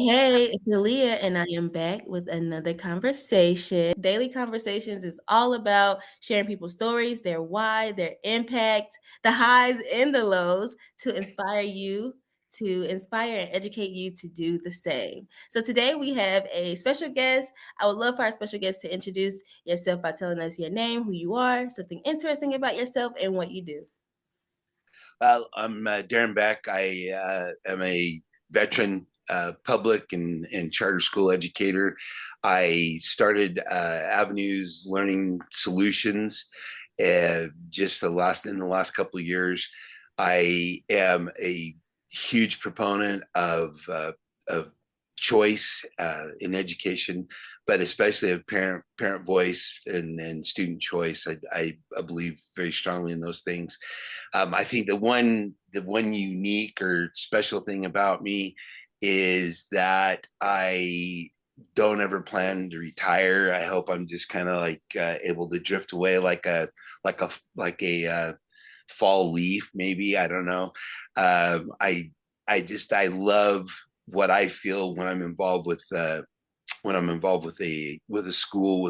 Hey, it's Aaliyah, and I am back with another conversation. Daily Conversations is all about sharing people's stories, their why, their impact, the highs and the lows to inspire you, to inspire and educate you to do the same. So today we have a special guest. I would love for our special guest to introduce yourself by telling us your name, who you are, something interesting about yourself, and what you do. I'm Darren Beck. I am a veteran public and charter school educator. I started Avenues Learning Solutions just in the last couple of years. I am a huge proponent of choice in education, but especially of parent voice and student choice. I believe very strongly in those things. I think the one unique or special thing about me is that I don't ever plan to retire. I hope I'm just kind of like able to drift away like a fall leaf, maybe. I don't know. I love what I feel when I'm involved with a school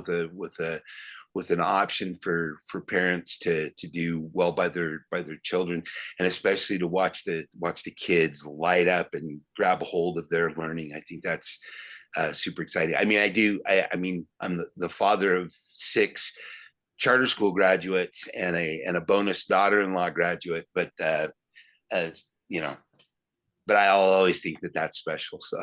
with an option for parents to do well by their children, and especially to watch the kids light up and grab a hold of their learning. I think that's super exciting. I mean, I mean, I'm the father of six charter school graduates and a bonus daughter-in-law graduate, but as you know, but I'll always think that that's special. So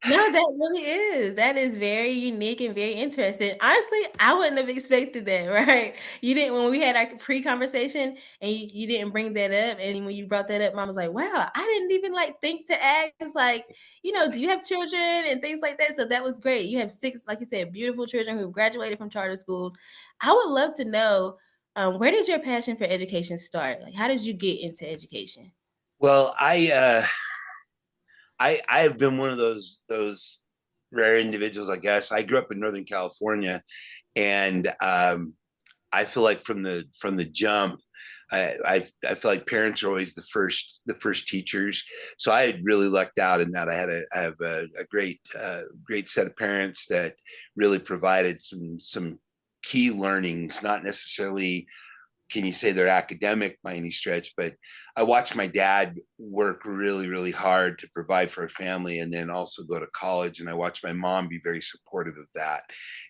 No, that really is. That is very unique and very interesting. Honestly, I wouldn't have expected that, right? You didn't when we had our pre-conversation and you didn't bring that up. And when you brought that up, mom was like, wow, I didn't even like think to ask, like, do you have children and things like that? So that was great. You have six, like you said, beautiful children who graduated from charter schools. I would love to know, where did your passion for education start? Like, how did you get into education? well, I have been one of those rare individuals, I guess. I grew up in Northern California, and I feel like from the jump, I feel like parents are always the first teachers. So I had really lucked out in that I have a great set of parents that really provided some key learnings, not necessarily can you say they're academic by any stretch, but I watched my dad work really, really hard to provide for a family and then also go to college. And I watched my mom be very supportive of that.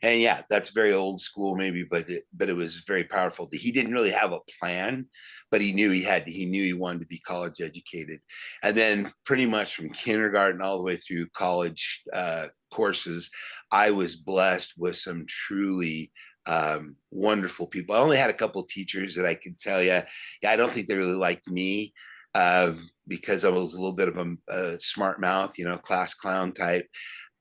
And yeah, that's very old school maybe, but it was very powerful. He didn't really have a plan, but he knew he wanted to be college educated. And then pretty much from kindergarten all the way through college courses, I was blessed with some truly wonderful people. I only had a couple of teachers that I could tell you, yeah, I don't think they really liked me because I was a little bit of a smart mouth, class clown type.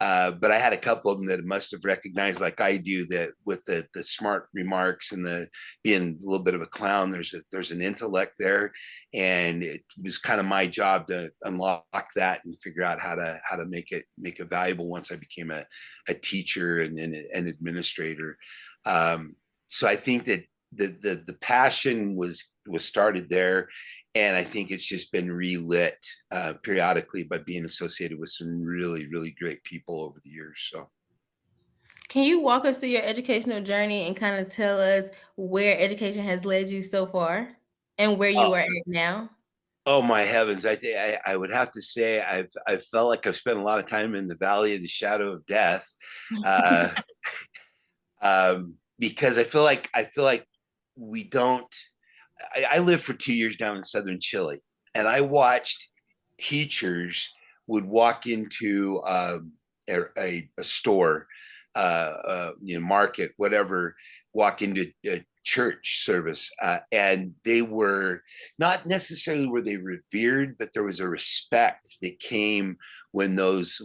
But I had a couple of them that must have recognized, like I do, that with the smart remarks and the being a little bit of a clown, there's an intellect there, and it was kind of my job to unlock that and figure out how to make it valuable once I became a teacher and then an administrator. So I think that the passion was started there, and I think it's just been relit periodically by being associated with some really really great people over the years. So Can you walk us through your educational journey and kind of tell us where education has led you so far and where you oh, are at now? oh my heavens, I would have to say I've felt like I've spent a lot of time in the valley of the shadow of death, uh, because I feel like we don't. I lived for 2 years down in southern Chile, and I watched teachers would walk into a store, market, whatever, walk into a church service, and they were not necessarily were they revered, but there was a respect that came when those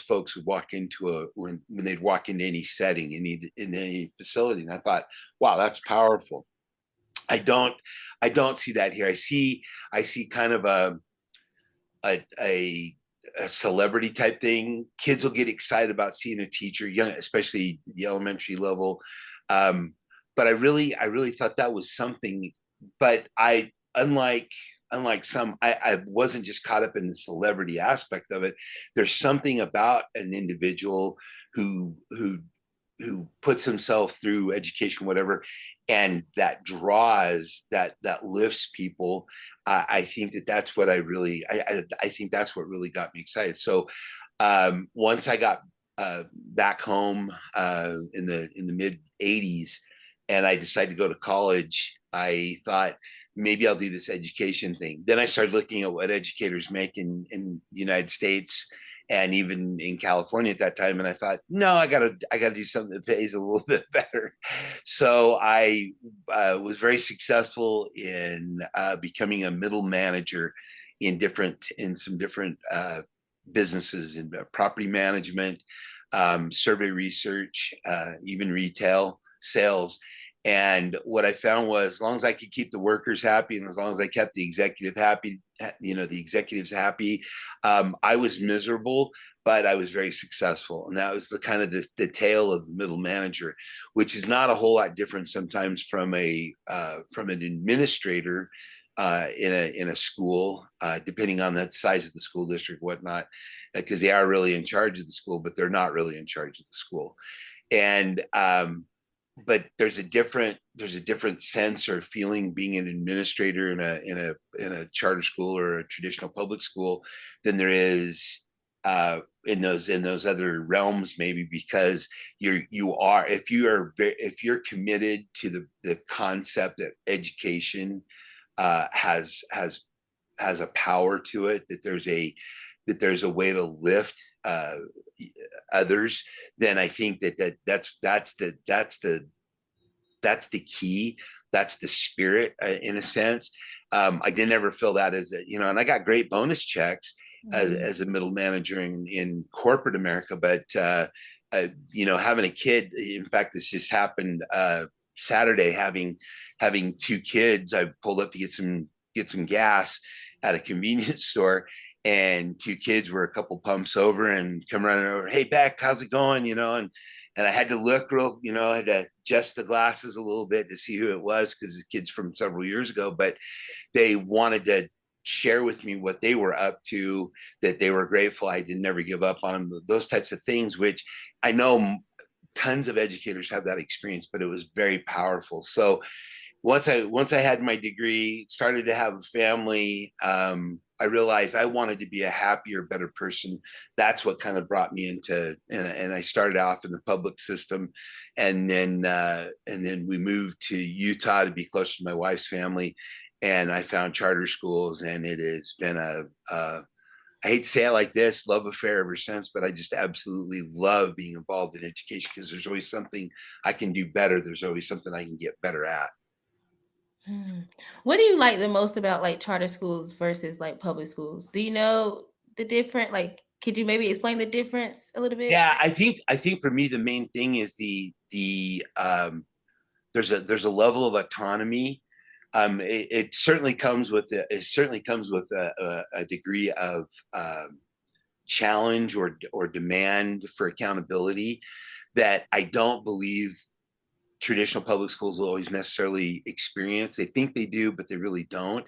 folks would walk into when they'd walk into any setting, in any facility, and I thought, wow, that's powerful. I don't I don't see that here. I see kind of a a, a celebrity type thing. Kids will get excited about seeing a teacher, young, especially the elementary level. Um, but I really thought that was something. But unlike unlike some, I wasn't just caught up in the celebrity aspect of it. There's something about an individual who puts himself through education, whatever, and that draws, that lifts people. I think that's what I think that's what really got me excited. So once I got back home in the mid '80s, and I decided to go to college, I thought maybe I'll do this education thing. Then I started looking at what educators make in the United States and even in California at that time. And I thought, no, I gotta do something that pays a little bit better. So I was very successful in becoming a middle manager in some different businesses in property management, survey research, even retail sales. And what I found was, as long as I could keep the workers happy, and as long as I kept the executive happy, the executives happy, I was miserable, but I was very successful. And that was the kind of the tale of the middle manager, which is not a whole lot different sometimes from an administrator in a school, depending on the size of the school district, whatnot, because they are really in charge of the school, but they're not really in charge of the school. And but there's a different sense or feeling being an administrator in a charter school or a traditional public school than there is in those other realms, maybe, because if you're committed to the concept that education has a power to it, that there's a way to lift others, then I think that's the key. That's the spirit, in a sense. I didn't ever feel that as and I got great bonus checks as a middle manager in corporate America, but having a kid. In fact, this just happened Saturday. Having two kids, I pulled up to get some gas at a convenience store, and two kids were a couple pumps over and come running over. Hey, Beck, how's it going? And I had to look I had to adjust the glasses a little bit to see who it was, because the kids from several years ago, but they wanted to share with me what they were up to, that they were grateful I didn't ever give up on them, those types of things, which I know tons of educators have that experience, but it was very powerful. So once I had my degree, started to have a family, I realized I wanted to be a happier, better person. That's what kind of brought me into, and I started off in the public system, and then we moved to Utah to be closer to my wife's family, and I found charter schools, and it has been I hate to say it like this, love affair ever since, but I just absolutely love being involved in education, because there's always something I can do better. There's always something I can get better at. What do you like the most about like charter schools versus like public schools? Do you know the different like could you maybe explain the difference a little bit? Yeah, I think for me the main thing is the there's a level of autonomy. It certainly comes with a degree of challenge or demand for accountability that I don't believe traditional public schools will always necessarily experience. They think they do, but they really don't.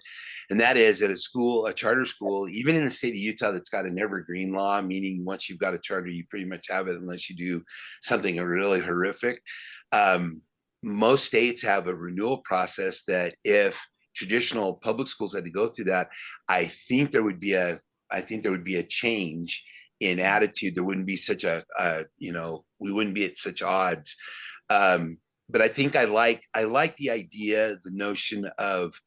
And that is at a charter school, even in the state of Utah, that's got an evergreen law, meaning once you've got a charter, you pretty much have it unless you do something really horrific. Most states have a renewal process that if traditional public schools had to go through that, I think there would be a change in attitude. There wouldn't be such we wouldn't be at such odds. But I think I like the idea, the notion of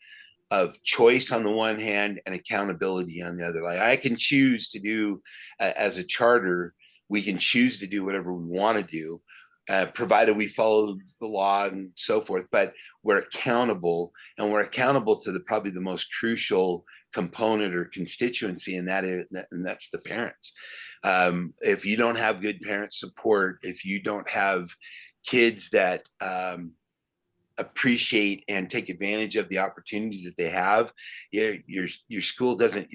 choice on the one hand and accountability on the other. Like I can choose to do as a charter, we can choose to do whatever we want to do, provided we follow the law and so forth. But we're accountable, and we're accountable to probably the most crucial component or constituency, and that's the parents. If you don't have good parent support, if you don't have kids that appreciate and take advantage of the opportunities that they have, your school doesn't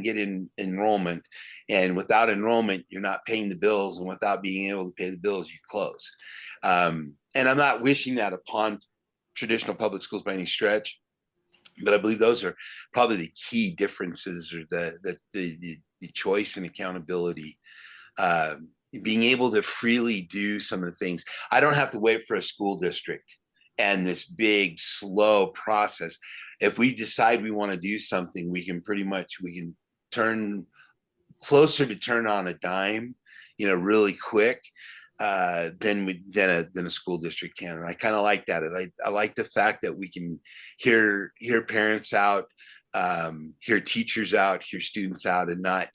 get in enrollment, and without enrollment, you're not paying the bills, and without being able to pay the bills, you close. And I'm not wishing that upon traditional public schools by any stretch. But I believe those are probably the key differences, or the choice and accountability. Um, Being able to freely do some of the things. I don't have to wait for a school district and this big slow process. If we decide we want to do something, we can turn closer to turn on a dime, really quick, than a school district can. And I kind of like that. I like the fact that we can hear parents out, hear teachers out, hear students out, and not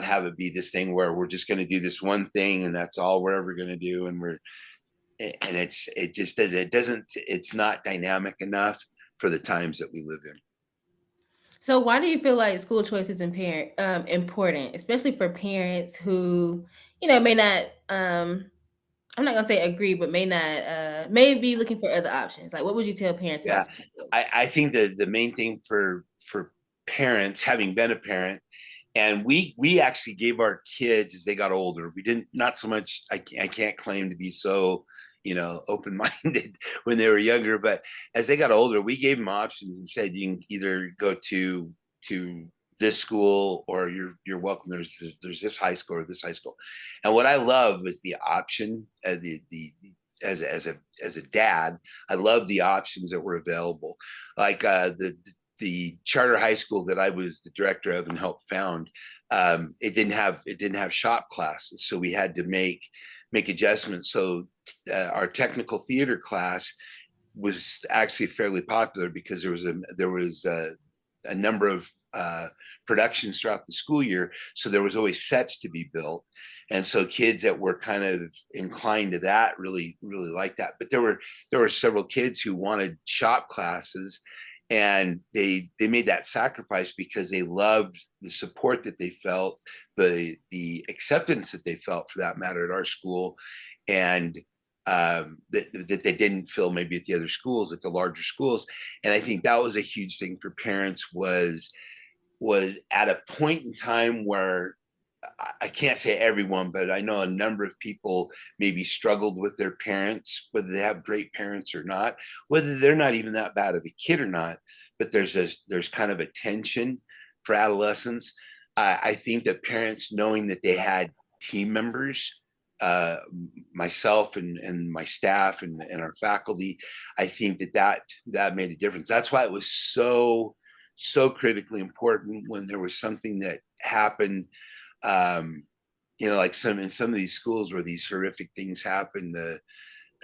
have it be this thing where we're just going to do this one thing and that's all we're ever going to do. And it's not dynamic enough for the times that we live in. So why do you feel like school choice is important, especially for parents who, may not I'm not gonna say agree, but may be looking for other options. Like what would you tell parents about Yeah, school choice? I think the main thing for parents, having been a parent, and we actually gave our kids as they got older. We didn't, not so much. I can't claim to be so open minded when they were younger, but as they got older, we gave them options and said you can either go to this school, or you're welcome. There's this high school or this high school. And what I love is the option, the as a dad, I love the options that were available. Like the charter high school that I was the director of and helped found, it didn't have shop classes, so we had to make adjustments. So our technical theater class was actually fairly popular because there was a number of productions throughout the school year, so there was always sets to be built, and so kids that were kind of inclined to that really liked that. But there were several kids who wanted shop classes, and they made that sacrifice because they loved the support that they felt, the acceptance that they felt, for that matter, at our school, and that they didn't feel maybe at the other schools, at the larger schools. And I think that was a huge thing for parents, was at a point in time where I can't say everyone, but I know a number of people maybe struggled with their parents, whether they have great parents or not, whether they're not even that bad of a kid or not. But there's kind of a tension for adolescents. I think that parents, knowing that they had team members, uh, myself and my staff and our faculty, I think that made a difference. That's why it was so critically important when there was something that happened, um, like in some of these schools where these horrific things happen,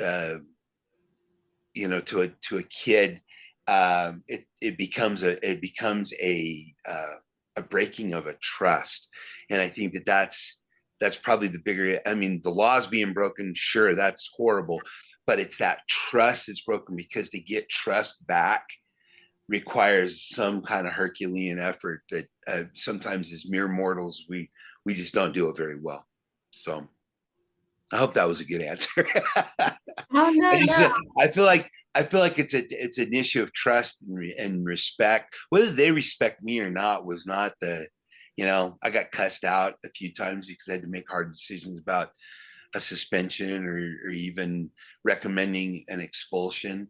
uh, to a kid, it becomes a breaking of a trust. And I think that's probably the bigger. I mean, the laws being broken, sure, that's horrible, but it's that trust that's broken, because to get trust back requires some kind of Herculean effort that sometimes as mere mortals we just don't do it very well. So I hope that was a good answer. Oh no, I just no. feel, I feel like it's an issue of trust and respect. Whether they respect me or not was not the, I got cussed out a few times because I had to make hard decisions about a suspension, or even recommending an expulsion.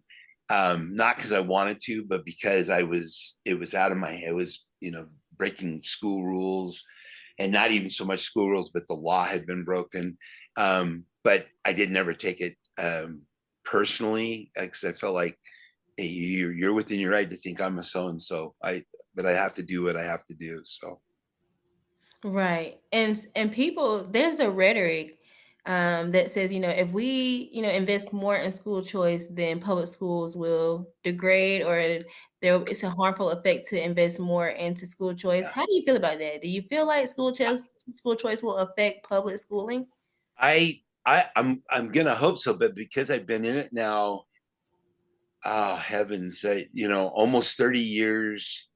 Not because I wanted to, but because it was out of my head. It was, breaking school rules, and not even so much school rules, but the law had been broken. But I did never take it personally, because I felt like, hey, you're within your right to think I'm a so and so. But I have to do what I have to do. So Right. And people, there's a rhetoric that says, if we, invest more in school choice, then public schools will degrade, or it's a harmful effect to invest more into school choice. yeah, How do you feel about that? Do you feel like school choice will affect public schooling? I'm gonna hope so, but because I've been in it now, oh heavens, almost 30 years.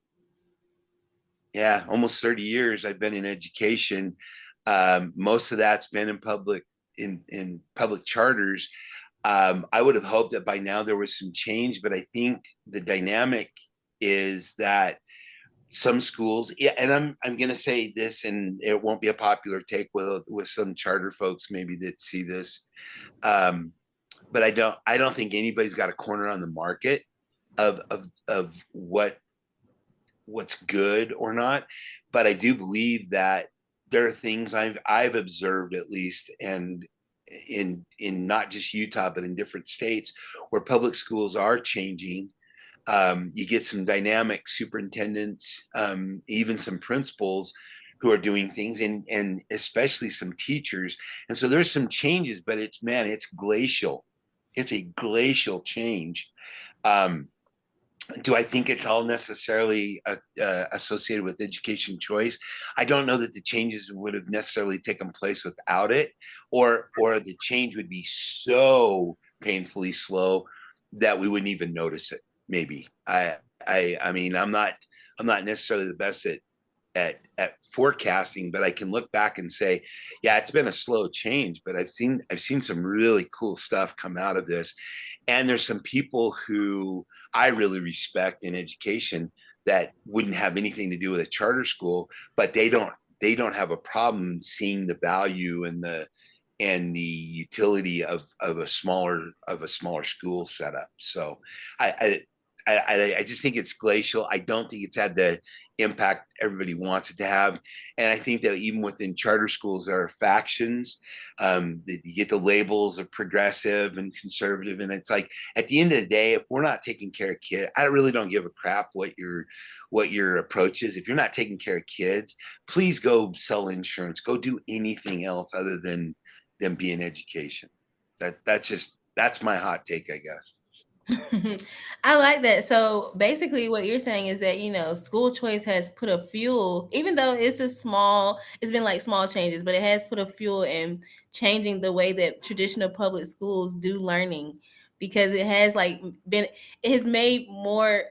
Yeah, almost 30 years I've been in education. Most of that's been in public charters. I would have hoped that by now there was some change, but I think the dynamic is that some schools, yeah, and I'm going to say this, and it won't be a popular take with some charter folks maybe that see this, but I don't think anybody's got a corner on the market. of what's good or not. But I do believe that there are things I've observed, at least, and in not just Utah but in different states, where public schools are changing. You get some dynamic superintendents, even some principals who are doing things, and especially some teachers. And so there's some changes, but it's glacial. It's a glacial change. Um, do I think it's all necessarily associated with education choice? I don't know that the changes would have necessarily taken place without it, or the change would be so painfully slow that we wouldn't even notice it. Maybe I mean, I'm not necessarily the best at forecasting, but I can look back and say, yeah, it's been a slow change, but I've seen some really cool stuff come out of this. And there's some people who I really respect in education that wouldn't have anything to do with a charter school, but they don't have a problem seeing the value and the utility of a smaller school setup. So I just think it's glacial. I don't think it's had the impact everybody wants it to have. And I think that even within charter schools, there are factions. You get the labels of progressive and conservative. And it's like, at the end of the day, if we're not taking care of kids, I really don't give a crap what your approach is. If you're not taking care of kids, please go sell insurance, go do anything else other than be in education. That's my hot take, I guess. I like that. So basically, what you're saying is that, school choice has put a fuel, even though it's been like small changes, but it has put a fuel in changing the way that traditional public schools do learning, because it has made more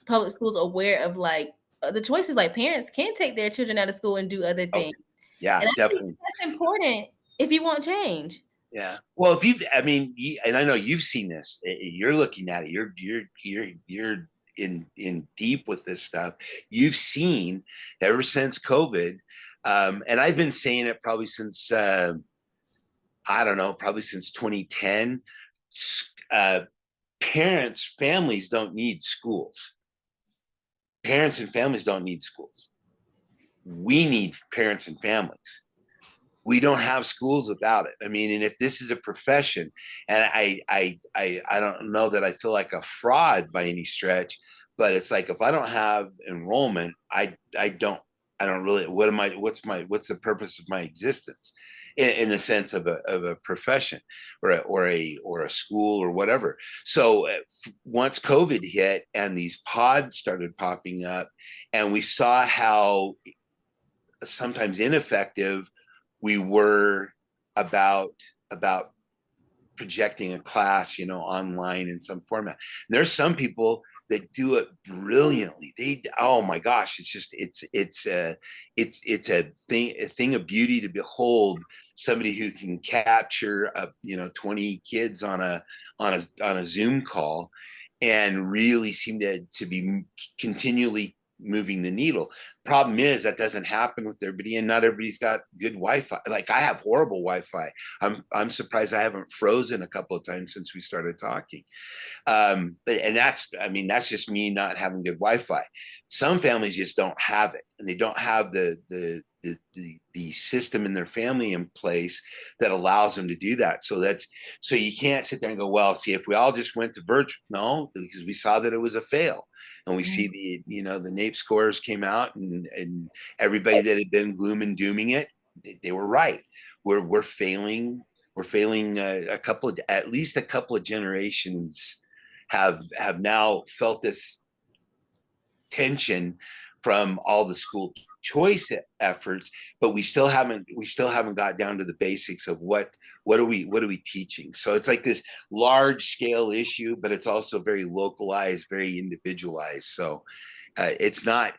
public schools aware of like the choices. Like parents can take their children out of school and do other Oh, things. yeah, And I think definitely. that's important if you want change. Yeah. Well, if you've, I mean, and I know you've seen this. You're looking at it. You're in deep with this stuff. You've seen ever since COVID, and I've been saying it probably since I don't know, probably since 2010. Uh, families don't need schools. Parents and families don't need schools. We need parents and families. We don't have schools without it. I mean, and if this is a profession, and I don't know that I feel like a fraud by any stretch, but it's like, if I don't have enrollment, I don't really, what's the purpose of my existence in the sense of a profession, or a school or whatever. So once COVID hit and these pods started popping up, and we saw how sometimes ineffective we were about projecting a class, online in some format. And there's some people that do it brilliantly. Oh my gosh, it's a thing of beauty to behold, somebody who can capture 20 kids on a Zoom call and really seem to be continually moving the needle. Problem is that doesn't happen with everybody, and not everybody's got good Wi-Fi. Like, I have horrible Wi-Fi. I'm surprised I haven't frozen a couple of times since we started talking. And that's just me not having good Wi-Fi. Some families just don't have it, and they don't have the system in their family in place that allows them to do that. So you can't sit there and go, well, see, if we all just went to virtual. No, because we saw that it was a fail. And we see the NAEP scores came out, and everybody that had been gloom and dooming it, they were right. We're failing. We're failing at least a couple of generations have now felt this tension from all the school choice efforts, but we still haven't got down to the basics of what are we teaching. So it's like this large scale issue, but it's also very localized, very individualized. So it's not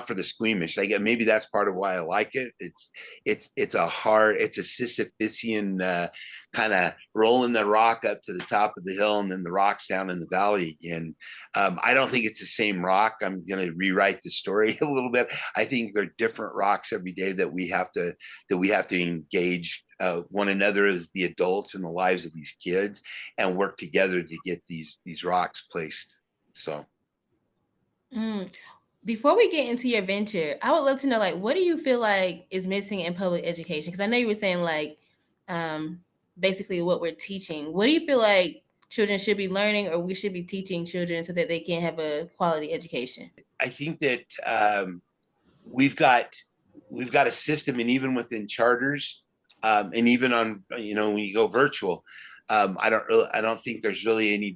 for the squeamish. Maybe that's part of why I like it. It's a Sisyphusian kind of rolling the rock up to the top of the hill, and then the rocks down in the valley again. I don't think it's the same rock. I'm going to rewrite the story a little bit. I think they're different rocks every day that we have to engage one another as the adults in the lives of these kids, and work together to get these rocks placed. So Mm. Before we get into your venture, I would love to know, like, what do you feel like is missing in public education? Because I know you were saying, like, um, basically what we're teaching. What do you feel like children should be learning, or we should be teaching children so that they can have a quality education? I think that we've got we've got a system, and even within charters, and even on, when you go virtual, I don't think there's really any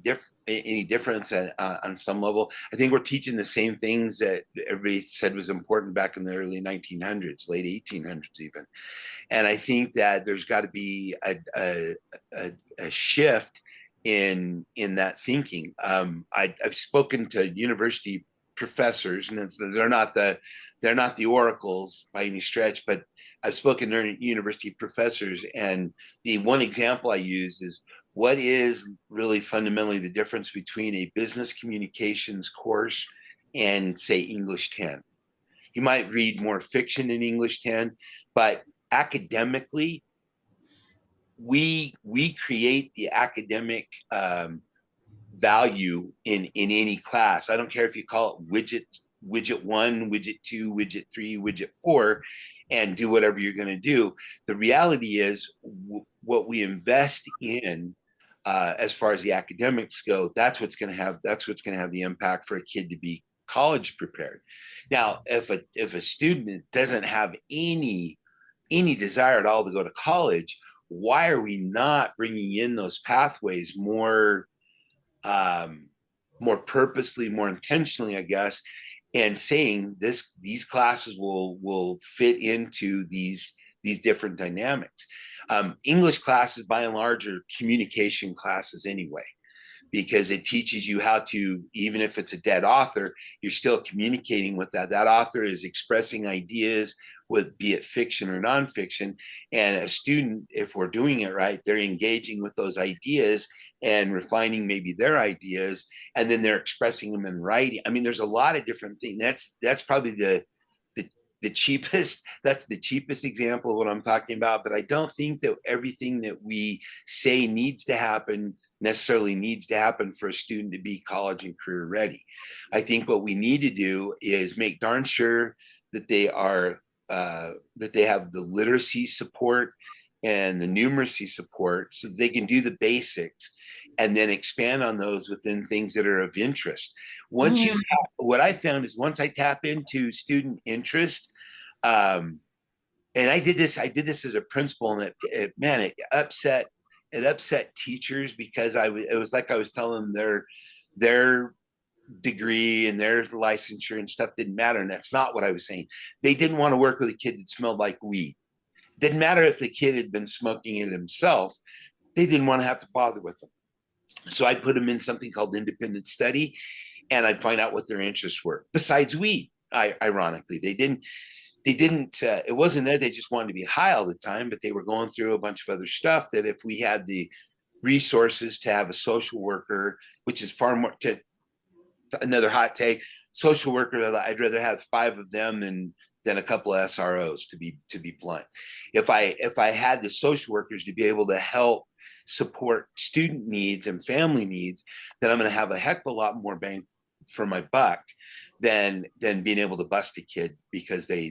difference on some level. I think we're teaching the same things that everybody said was important back in the early 1900s, late 1800s even. And I think that there's got to be a shift in that thinking. I've spoken to university professors, and they're not the oracles by any stretch, but I've spoken to university professors, and the one example I use is, what is really fundamentally the difference between a business communications course and, say, English 10? You might read more fiction in English 10, but academically, we create the academic value in any class. I don't care if you call it widget 1, widget 2, widget 3, widget 4, and do whatever you're going to do. The reality is, what we invest in, as far as the academics go, that's what's going to have the impact for a kid to be college prepared. Now, if a student doesn't have any desire at all to go to college, why are we not bringing in those pathways um, more purposefully, more intentionally, I guess, and saying these classes will fit into these different dynamics. English classes, by and large, are communication classes anyway, because it teaches you how to, even if it's a dead author, you're still communicating with that author is expressing ideas, with, be it fiction or nonfiction. And a student, if we're doing it right, they're engaging with those ideas and refining maybe their ideas, and then they're expressing them in writing. I mean, there's a lot of different things. That's probably the cheapest, that's the cheapest example of what I'm talking about. But I don't think that everything that we say needs to happen necessarily needs to happen for a student to be college and career ready. I think what we need to do is make darn sure that that they have the literacy support and the numeracy support, so they can do the basics and then expand on those within things that are of interest. Mm. What I found is, once I tap into student interest, um, and I did this as a principal, and man, it upset teachers, because it was like I was telling them their degree and their licensure and stuff didn't matter. And that's not what I was saying. They didn't want to work with a kid that smelled like weed. Didn't matter if the kid had been smoking it himself. They didn't want to have to bother with them. So I put them in something called independent study, and I'd find out what their interests were besides weed. Ironically, they didn't it wasn't that they just wanted to be high all the time, but they were going through a bunch of other stuff that, if we had the resources to have a social worker, which is far more, to another hot take, social worker, I'd rather have 5 of them than a couple of SROs, to be blunt. If I had the social workers to be able to help support student needs and family needs, then I'm going to have a heck of a lot more bang for my buck than being able to bust a kid because they're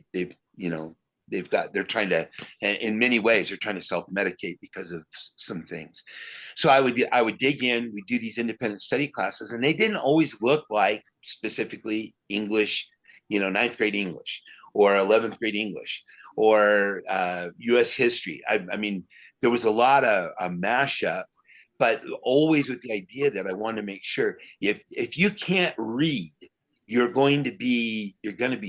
trying to, in many ways, they're trying to self-medicate because of some things. So I would dig in. We do these independent study classes, and they didn't always look like specifically English, ninth grade English or 11th grade English or U.S. history. I mean, there was a lot of a mashup, but always with the idea that I wanted to make sure, if you can't read, you're going to be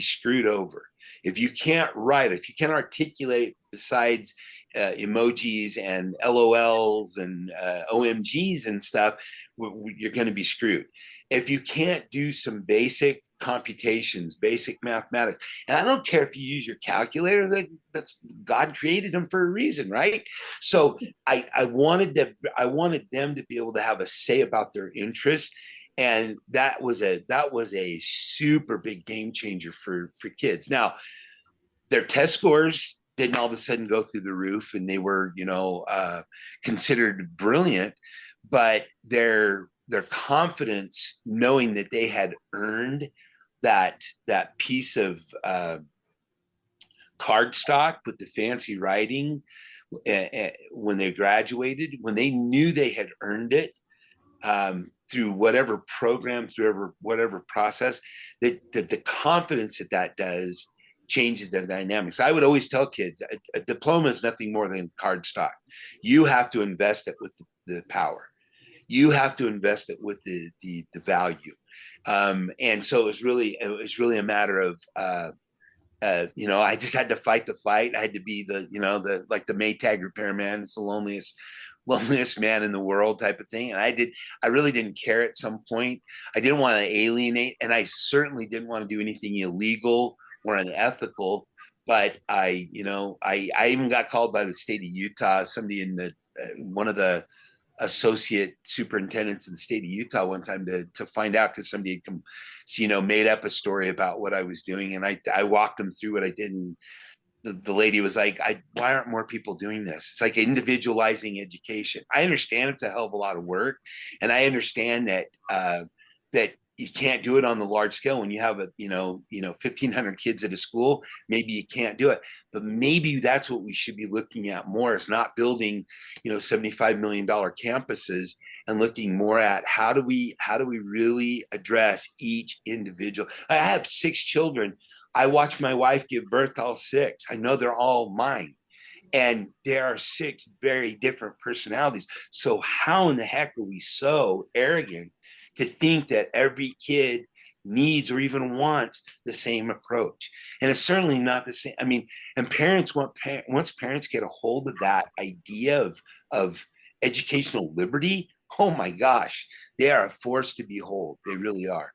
screwed over. If you can't write, if you can't articulate besides emojis and LOLs and OMGs and stuff, you're going to be screwed. If you can't do some basic computations, basic mathematics, and I don't care if you use your calculator, that's God created them for a reason, right? So I wanted them to be able to have a say about their interests, and that was a super big game changer for kids. Now, their test scores didn't all of a sudden go through the roof, and they were considered brilliant, but their confidence, knowing that they had earned that piece of cardstock with the fancy writing when they graduated, when they knew they had earned it, through whatever program, through whatever process, that the confidence that does changes the dynamics. I would always tell kids a diploma is nothing more than cardstock. You have to invest it with the power. You have to invest it with the value. And so it was really a matter of I just had to fight the fight. I had to be the like the Maytag repairman. It's the loneliest man in the world type of thing. And I really didn't care at some point. I didn't want to alienate, and I certainly didn't want to do anything illegal or unethical. But I even got called by the state of Utah. Somebody in one of the associate superintendents in the state of Utah one time to find out, because somebody had made up a story about what I was doing, and I walked them through what I did, and the lady was like, why aren't more people doing this? It's like individualizing education. I understand it's a hell of a lot of work, and I understand that you can't do it on the large scale when you have 1,500 kids at a school. Maybe you can't do it, but maybe that's what we should be looking at more, is not building $75 million campuses, and looking more at how do we really address each individual. I have 6 children. I watch my wife give birth to all 6. I know they're all mine. And there are 6 very different personalities. So how in the heck are we so arrogant to think that every kid needs or even wants the same approach? And it's certainly not the same. I mean, and once parents get a hold of that idea of educational liberty, oh my gosh, they are a force to behold. They really are.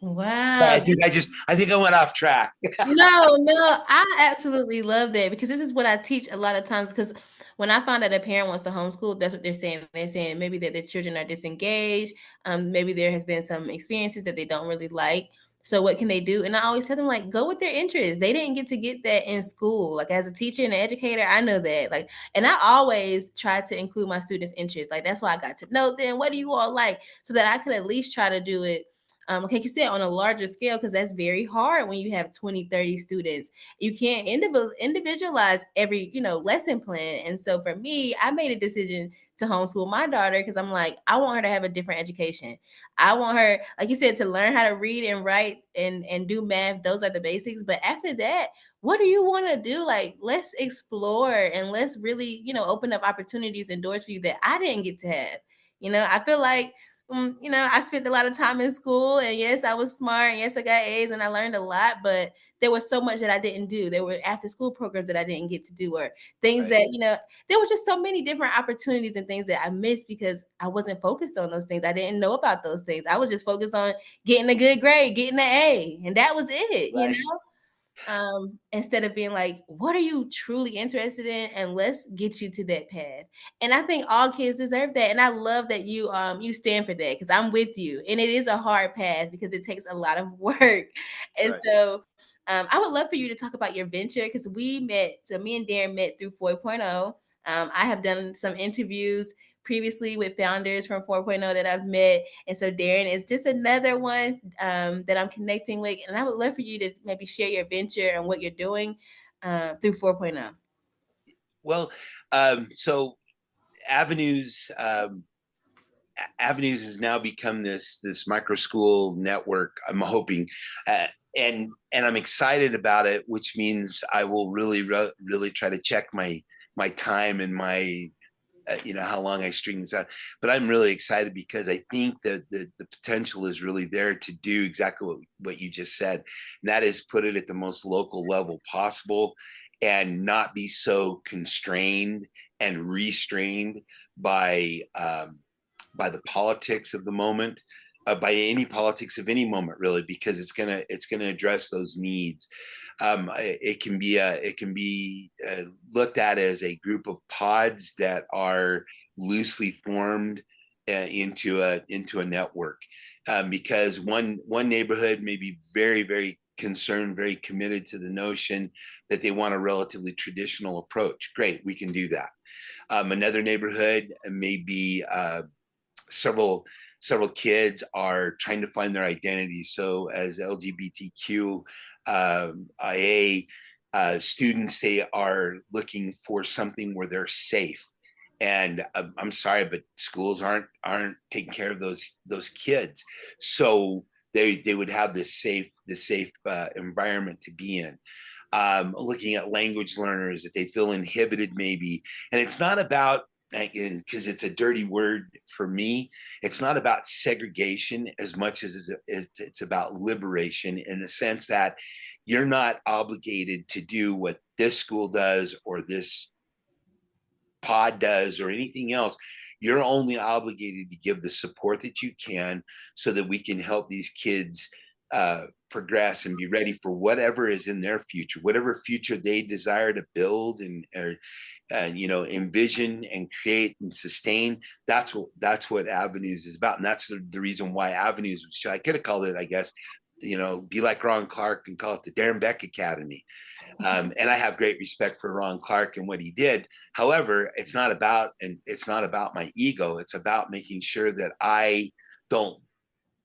Wow. I think I went off track. No, no, I absolutely love that, because this is what I teach a lot of times. Because when I find that a parent wants to homeschool, that's what they're saying. They're saying maybe that their children are disengaged. Maybe there has been some experiences that they don't really like. So what can they do? And I always tell them, like, go with their interests. They didn't get to get that in school. Like, as a teacher and an educator, I know that. Like, and I always try to include my students' interests. Like, that's why I got to know them. What do you all like? So that I could at least try to do it, like you said, on a larger scale, because that's very hard when you have 20, 30 students. You can't individualize every, lesson plan. And so for me, I made a decision to homeschool my daughter, because I'm like, I want her to have a different education. I want her, like you said, to learn how to read and write and do math. Those are the basics. But after that, what do you want to do? Like, let's explore and let's really, open up opportunities and doors for you that I didn't get to have. I feel like I spent a lot of time in school, and yes, I was smart. And yes, I got A's and I learned a lot, but there was so much that I didn't do. There were after school programs that I didn't get to do, or things Right. that, there were just so many different opportunities and things that I missed because I wasn't focused on those things. I didn't know about those things. I was just focused on getting a good grade, getting an A, and that was it. Right. Instead of being like, what are you truly interested in, and let's get you to that path. And I think all kids deserve that, and I love that you stand for that, because I'm with you. And it is a hard path because it takes a lot of work. And Right. so I would love for you to talk about your venture, because me and Darren met through 4.0. I have done some interviews previously with founders from 4.0 that I've met. And so Darren is just another one that I'm connecting with. And I would love for you to maybe share your venture and what you're doing through 4.0. Well, so avenues avenues has now become this micro school network. I'm hoping, and I'm excited about it, which means I will really try to check my time and my how long I string this out. But I'm really excited because I think that the potential is really there to do exactly what you just said, and that is put it at the most local level possible, and not be so constrained and restrained by the politics of the moment, by any politics of any moment, really, because it's gonna address those needs. It can be looked at as a group of pods that are loosely formed into a network, because one neighborhood may be very concerned, very committed to the notion that they want a relatively traditional approach. Great, we can do that. Another neighborhood may be several several kids are trying to find their identity. So as LGBTQ IA students, they are looking for something where they're safe. And I'm sorry, but schools aren't taking care of those kids. So they would have this safe environment to be in. Looking at language learners that they feel inhibited maybe, and it's not about, because it's a dirty word for me, it's not about segregation as much as it's about liberation, in the sense that you're not obligated to do what this school does or this pod does or anything else. You're only obligated to give the support that you can so that we can help these kids progress and be ready for whatever is in their future, whatever future they desire to build and envision and create and sustain. That's what Avenues is about, and that's the reason why Avenues, which I could have called it, I guess, be like Ron Clark and call it the Darren Beck Academy. And I have great respect for Ron Clark and what he did. However, it's not about my ego. It's about making sure that I don't,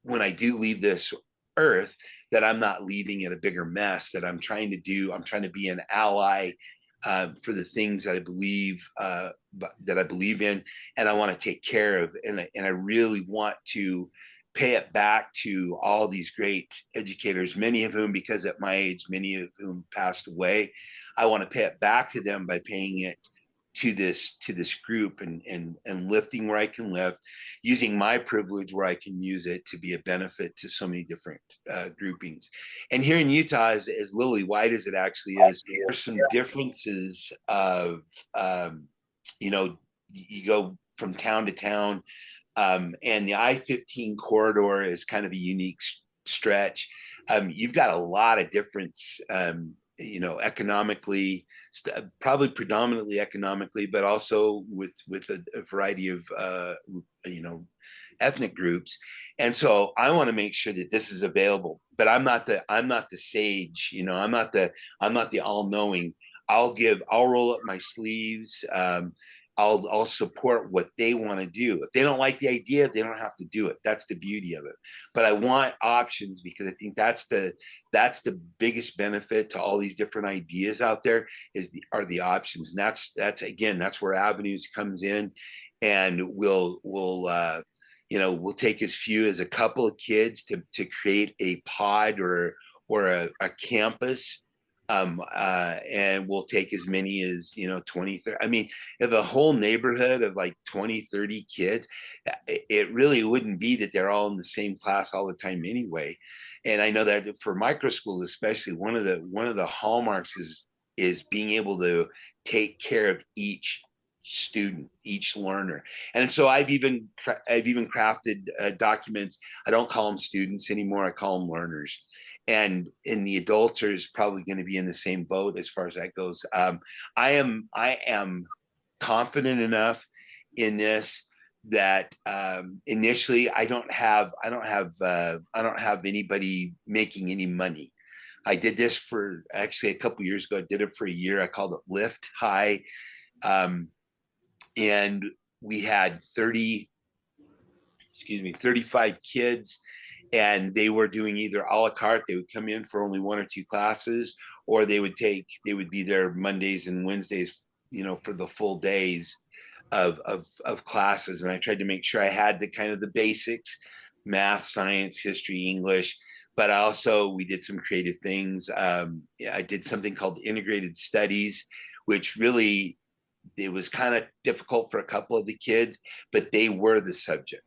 when I do leave this earth, that I'm not leaving it a bigger mess. That I'm trying to be an ally for the things that I believe in, and I want to take care of, and I really want to pay it back to all these great educators, many of whom, because at my age, many of whom passed away. I want to pay it back to them by paying it to this group, and lifting where I can lift, using my privilege where I can use it to be a benefit to so many different groupings. And here in Utah, as lily white as it actually is, there's some differences of you go from town to town, and the I-15 corridor is kind of a unique stretch. You've got a lot of difference, economically, probably predominantly economically, but also with a variety of ethnic groups. And so I want to make sure that this is available. But I'm not the sage, I'm not the all-knowing. I'll roll up my sleeves. I'll support what they want to do. If they don't like the idea, they don't have to do it. That's the beauty of it. But I want options, because I think that's the biggest benefit to all these different ideas out there are the options. And that's where Avenues comes in, and we'll take as few as a couple of kids to create a pod or a campus, and we'll take as many as 20, 30. I mean, if a whole neighborhood of like 20, 30 kids, it really wouldn't be that they're all in the same class all the time anyway. And I know that for micro schools especially, one of the hallmarks is being able to take care of each student, each learner. And so I've even crafted documents. I don't call them students anymore, I call them learners. And the adults are probably going to be in the same boat as far as that goes. I am confident enough in this that initially I don't have anybody making any money. I did this for actually a couple of years ago. I did it for a year. I called it Lift High, and we had 35 kids, and they were doing either a la carte. They would come in for only one or two classes, or they would be there Mondays and Wednesdays, for the full days of classes. And I tried to make sure I had the basics: math, science, history, English. But we did some creative things. I did something called integrated studies, which really, it was kind of difficult for a couple of the kids, but they were the subject.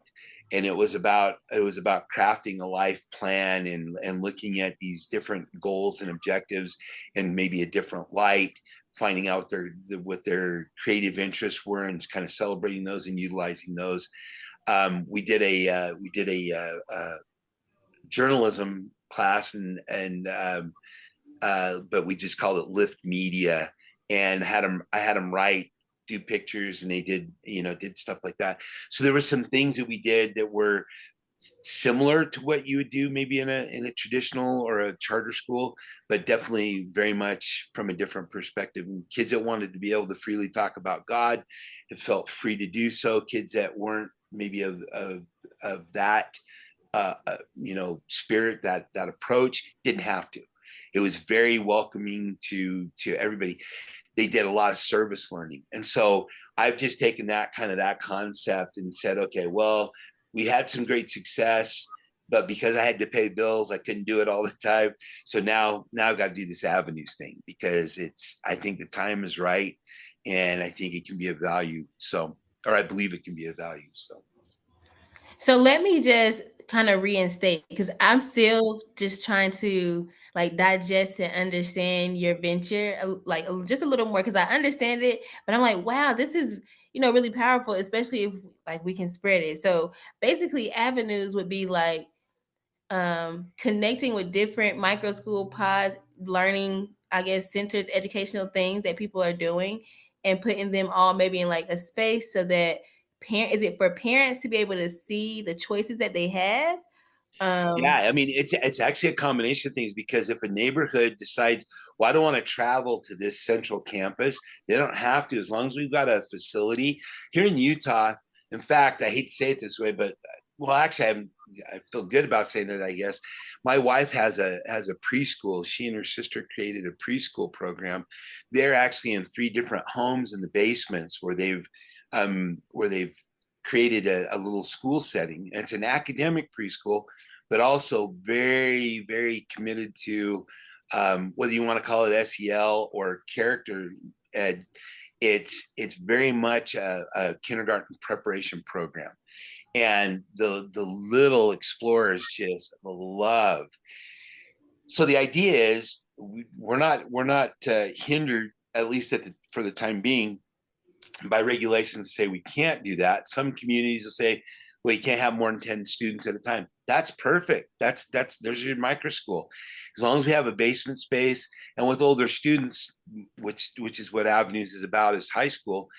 And it was about crafting a life plan, and looking at these different goals and objectives in maybe a different light, finding out what their creative interests were, and kind of celebrating those and utilizing those. We did a journalism class, but we just called it Lift Media, and I had them do pictures, and they did stuff like that. So there were some things that we did that were similar to what you would do maybe in a traditional or a charter school, but definitely very much from a different perspective. And kids that wanted to be able to freely talk about God, it felt free to do so. Kids that weren't maybe of that spirit, that approach. Didn't have to. It was very welcoming to everybody. They did a lot of service learning, and so I've just taken that concept and said, okay, well, we had some great success, but because I had to pay bills, I couldn't do it all the time. So now I've got to do this avenues thing, because I think the time is right, and I think it can be of value. So, or I believe it can be of value. So let me just kind of reinstate, because I'm still just trying to like digest and understand your venture just a little more, because I understand it, but I'm like, wow, this is really powerful, especially if like we can spread it. So basically, avenues would be like connecting with different micro school pods, learning, I guess, centers, educational things that people are doing, and putting them all maybe in like a space so that is it for parents to be able to see the choices that they have? Yeah, Um, I mean, it's actually a combination of things, because if a neighborhood decides, well, I don't want to travel to this central campus, they don't have to, as long as we've got a facility here in Utah. In fact, I hate to say it this way, but well, actually, I feel good about saying it, I guess. My wife has a preschool. She and her sister created a preschool program. They're actually in 3 different homes in the basements where they've created a little school setting. And it's an academic preschool, but also very, very committed to whether you want to call it SEL or character ed. It's very much a kindergarten preparation program, and the little explorers just love. So the idea is, we're not hindered, at least for the time being, by regulations say we can't do that. Some communities will say, well, you can't have more than 10 students at a time. That's perfect. There's your micro school. As long as we have a basement space, and with older students, which is what Avenues is about, is high school.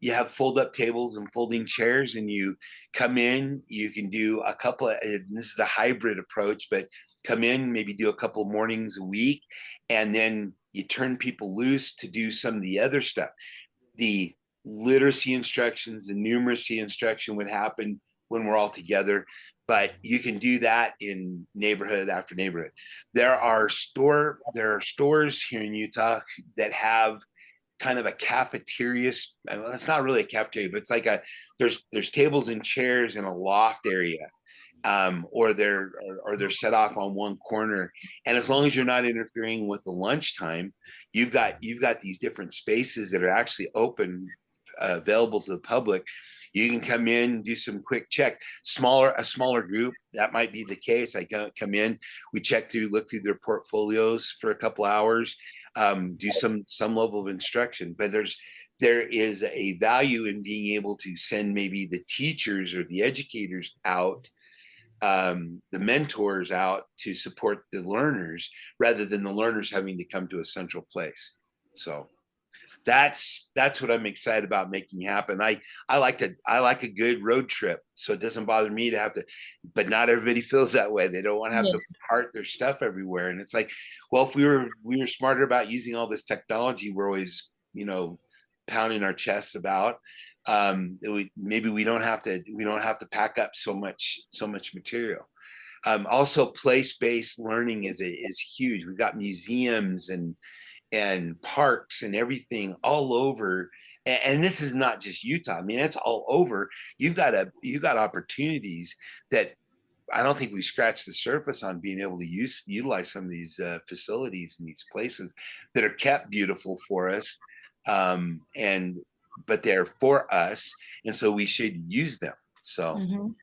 You have fold up tables and folding chairs, and you come in, you can do a couple of, and this is a hybrid approach, but come in, maybe do a couple of mornings a week, and then you turn people loose to do some of the other stuff. The literacy instructions, the numeracy instruction would happen when we're all together, but you can do that in neighborhood after neighborhood. There are stores here in Utah that have kind of a cafeteria. Well, it's not really a cafeteria, but it's like there's tables and chairs in a loft area, or they're set off on one corner. And as long as you're not interfering with the lunchtime, you've got these different spaces that are actually open, available to the public. You can come in, do some quick checks. A smaller group, that might be the case. I come in, we look through their portfolios for a couple hours, do some level of instruction. But there is a value in being able to send maybe the teachers or the educators out, the mentors out to support the learners, rather than the learners having to come to a central place. So that's what I'm excited about making happen. I like a good road trip, so it doesn't bother me to have to. But not everybody feels that way. They don't want to have yeah. to cart their stuff everywhere. And it's like, well, if we were smarter about using all this technology, we're always pounding our chests about. Maybe we don't have to pack up so much material. Also, place-based learning is huge. We've got museums and parks and everything all over. And this is not just Utah. I mean, it's all over. You've got opportunities that I don't think we scratched the surface on, being able to utilize some of these facilities and these places that are kept beautiful for us, and but they're for us, and so we should use them. So Mhm.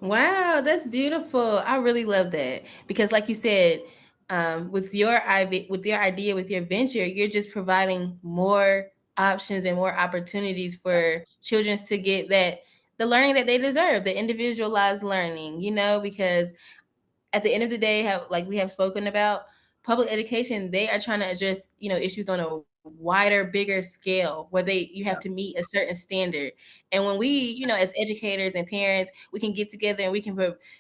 Wow, that's beautiful. I really love that, because, like you said, with your idea, with your venture, you're just providing more options and more opportunities for children to get the learning that they deserve, the individualized learning. Because at the end of the day, have like we have spoken about, public education, they are trying to address issues on a wider, bigger scale, where you have yeah, to meet a certain standard. And when we, as educators and parents, we can get together and we can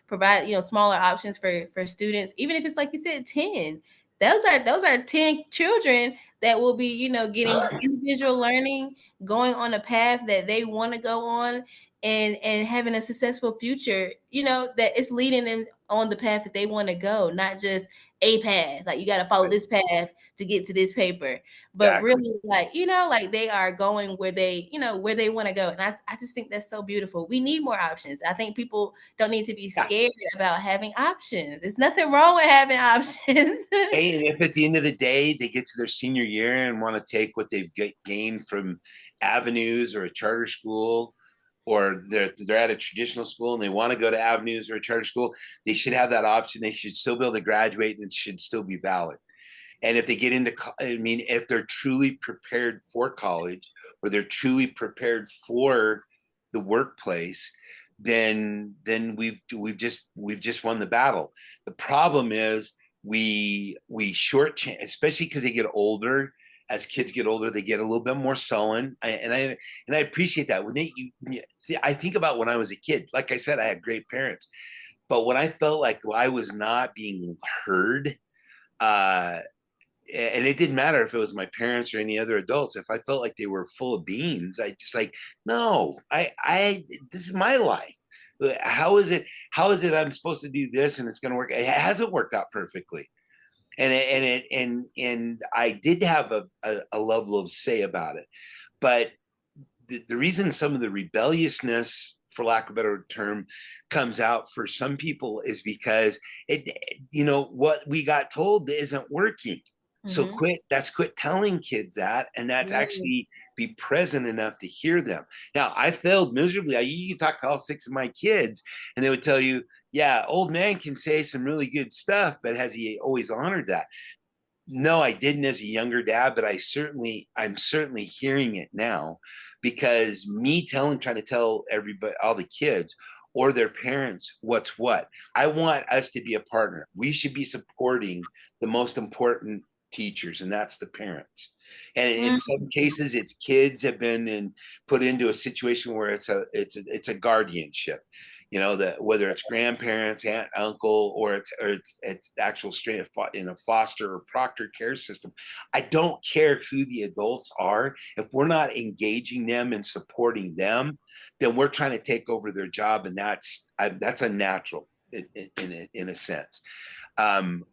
provide smaller options for students, even if it's like you said, 10. Those are 10 children that will be getting individual learning, going on a path that they want to go on. and having a successful future, you know, that it's leading them on the path that they want to go, not just a path. Like you got to follow this path to get to this paper, but Exactly. really like, you know, like they are going where they, you know, where they want to go. And I just think that's so beautiful. We need more options. I think people don't need to be Yeah. scared about having options. There's nothing wrong with having options. And if at the end of the day they get to their senior year and want to take what they've gained from avenues or a charter school, or they're at a traditional school and they want to go to avenues or a charter school, they should have that option. They should still be able to graduate and it should still be valid. And if they get into, I mean, if they're truly prepared for college or they're truly prepared for the workplace, then we've just won the battle. The problem is we shortchange, especially because they get older. As kids get older, they get a little bit more sullen, and I appreciate that. When see, I think about when I was a kid. Like I said, I had great parents, but when I felt like I was not being heard, uh, and it didn't matter if it was my parents or any other adults. If I felt like they were full of beans, I just like, no, this is my life. How is it I'm supposed to do this and it's going to work? It hasn't worked out perfectly. And I did have a level of say about it. But the reason some of the rebelliousness, for lack of a better term, comes out for some people is because what we got told isn't working. So Mhm. quit telling kids that, and that's Yeah. actually be present enough to hear them. Now, I failed miserably. You could talk to all 6 of my kids and they would tell you, yeah, old man can say some really good stuff, but has he always honored that? No, I didn't as a younger dad, but I'm certainly hearing it now, because trying to tell everybody, all the kids or their parents, what's what. I want us to be a partner. We should be supporting the most important teachers, and that's the parents. And in some cases, it's kids have been put into a situation where it's a guardianship. That whether it's grandparents, aunt, uncle, or it's actual straight in a foster or proctor care system. I don't care who the adults are. If we're not engaging them and supporting them, then we're trying to take over their job, and that's unnatural in a sense.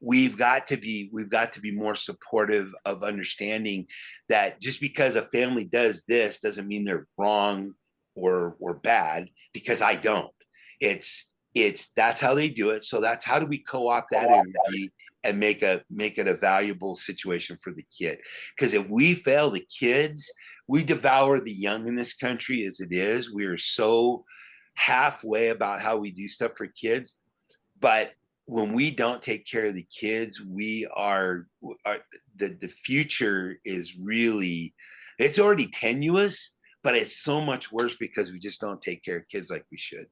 We've got to be more supportive of understanding that just because a family does this doesn't mean they're wrong or bad, because I don't. It's that's how they do it. So that's how do we co-opt that energy and make it a valuable situation for the kid? Because if we fail the kids, we devour the young in this country as it is. We are so halfway about how we do stuff for kids. But when we don't take care of the kids, the future is really, it's already tenuous, but it's so much worse because we just don't take care of kids like we should.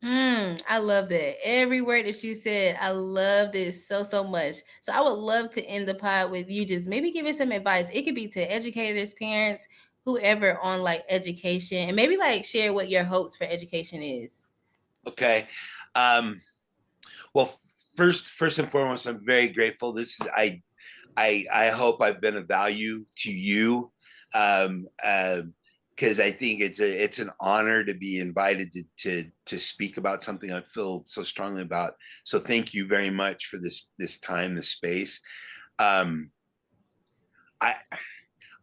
I love that. Every word that you said, I love this so, so much. So I would love to end the pod with you just maybe giving some advice. It could be to educators, parents, whoever on like education, and maybe like share what your hopes for education is. Okay. Um, well, first and foremost, I'm very grateful. I hope I've been of value to you, because I think it's an honor to be invited to speak about something I feel so strongly about. So thank you very much for this time, this space. Um, I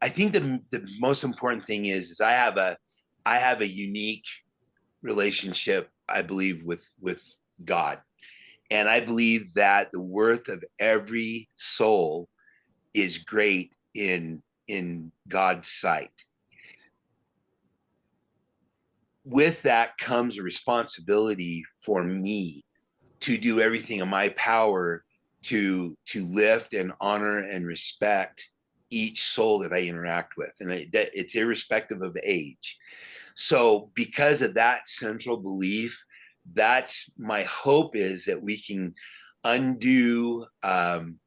I think the most important thing is I have a unique relationship, I believe, with God. And I believe that the worth of every soul is great in God's sight. With that comes a responsibility for me to do everything in my power to lift and honor and respect each soul that I interact with, and it's irrespective of age. So, because of that central belief, that's my hope, is that we can undo the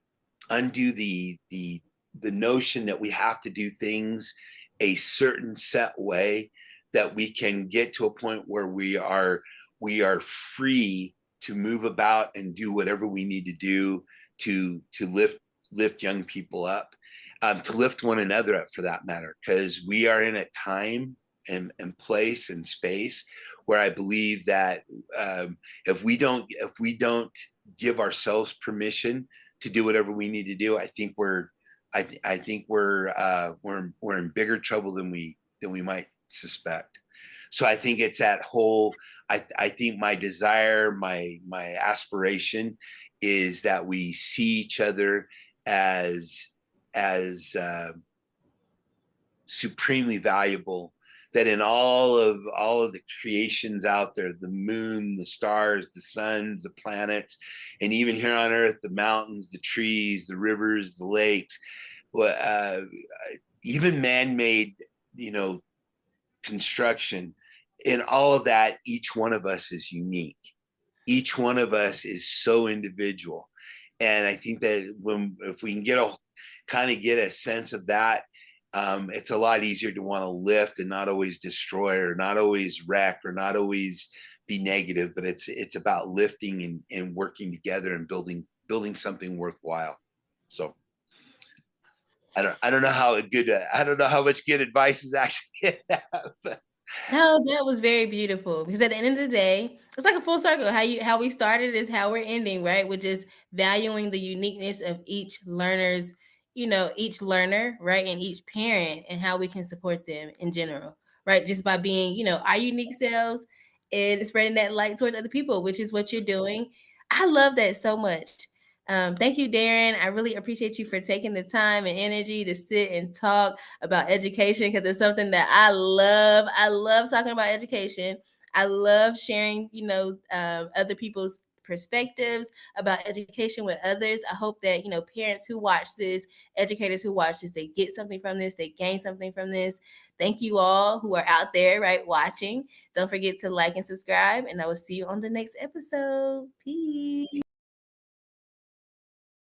notion that we have to do things a certain set way, that we can get to a point where we are free to move about and do whatever we need to do to lift young people up, to lift one another up, for that matter, because we are in a time and place and space where I believe that if we don't give ourselves permission to do whatever we need to do, I think we're in bigger trouble than we might suspect. So I think it's that whole. I think my desire, my aspiration, is that we see each other as supremely valuable, that in all of the creations out there, the moon, the stars, the suns, the planets, and even here on earth, the mountains, the trees, the rivers, the lakes, uh, even man-made, you know, construction, in all of that, each one of us is unique. Each one of us is so individual. And I think that when if we can get a sense of that, it's a lot easier to want to lift and not always destroy or not always wreck or not always be negative. But it's about lifting and working together and building something worthwhile. So I don't know how good I don't know how much good advice is actually. But No, that was very beautiful because at the end of the day, it's like a full circle. How we started is how we're ending, right? Which is valuing the uniqueness of each learner's, each learner, right? And each parent and how we can support them in general, right? Just by being, our unique selves and spreading that light towards other people, which is what you're doing. I love that so much. Thank you, Darren. I really appreciate you for taking the time and energy to sit and talk about education because it's something that I love. I love talking about education. I love sharing, other people's perspectives about education with others. I hope that, parents who watch this, educators who watch this, they get something from this, they gain something from this. Thank you all who are out there, right, watching. Don't forget to like and subscribe, and I will see you on the next episode. Peace.